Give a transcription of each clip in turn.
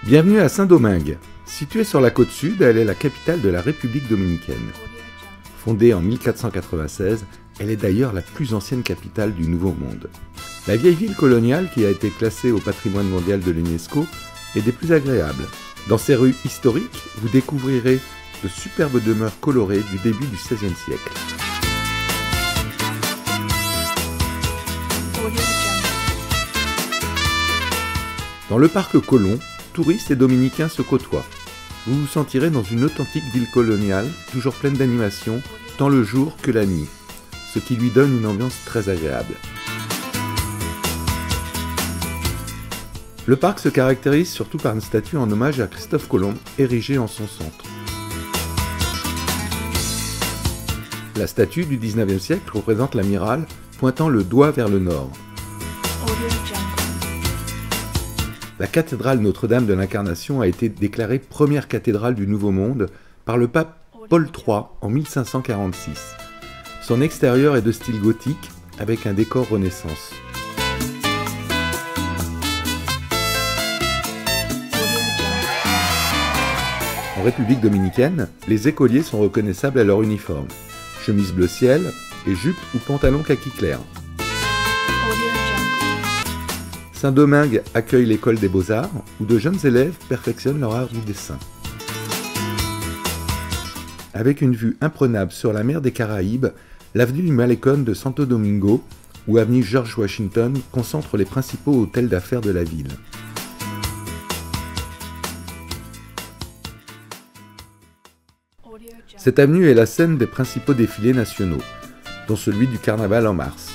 Bienvenue à Saint-Domingue. Située sur la côte sud, elle est la capitale de la République dominicaine. Fondée en 1496, elle est d'ailleurs la plus ancienne capitale du Nouveau Monde. La vieille ville coloniale, qui a été classée au patrimoine mondial de l'UNESCO, est des plus agréables. Dans ses rues historiques, vous découvrirez de superbes demeures colorées du début du XVIe siècle. Dans le parc Colomb, touristes et dominicains se côtoient. Vous vous sentirez dans une authentique ville coloniale, toujours pleine d'animation, tant le jour que la nuit, ce qui lui donne une ambiance très agréable. Le parc se caractérise surtout par une statue en hommage à Christophe Colomb, érigée en son centre. La statue du XIXe siècle représente l'amiral pointant le doigt vers le nord. La cathédrale Notre-Dame de l'Incarnation a été déclarée première cathédrale du Nouveau Monde par le pape Paul III en 1546. Son extérieur est de style gothique avec un décor Renaissance. En République dominicaine, les écoliers sont reconnaissables à leur uniforme, chemise bleu ciel et jupe ou pantalon kaki clair. Saint-Domingue accueille l'école des beaux-arts, où de jeunes élèves perfectionnent leur art du dessin. Avec une vue imprenable sur la mer des Caraïbes, l'avenue du Malecón de Santo Domingo ou avenue George Washington concentrent les principaux hôtels d'affaires de la ville. Cette avenue est la scène des principaux défilés nationaux, dont celui du Carnaval en mars.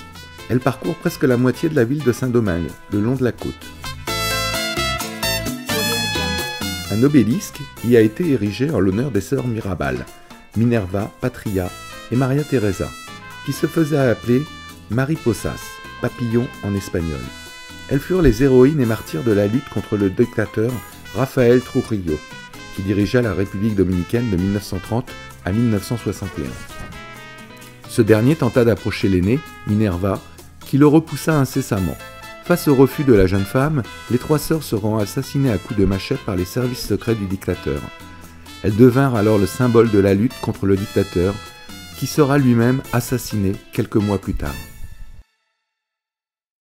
Elle parcourt presque la moitié de la ville de Saint-Domingue, le long de la côte. Un obélisque y a été érigé en l'honneur des sœurs Mirabal, Minerva, Patria et Maria Teresa, qui se faisaient appeler Mariposas, papillons en espagnol. Elles furent les héroïnes et martyrs de la lutte contre le dictateur Rafael Trujillo, qui dirigea la République dominicaine de 1930 à 1961. Ce dernier tenta d'approcher l'aînée, Minerva, qui le repoussa incessamment. Face au refus de la jeune femme, les trois sœurs seront assassinées à coups de machette par les services secrets du dictateur. Elles devinrent alors le symbole de la lutte contre le dictateur, qui sera lui-même assassiné quelques mois plus tard.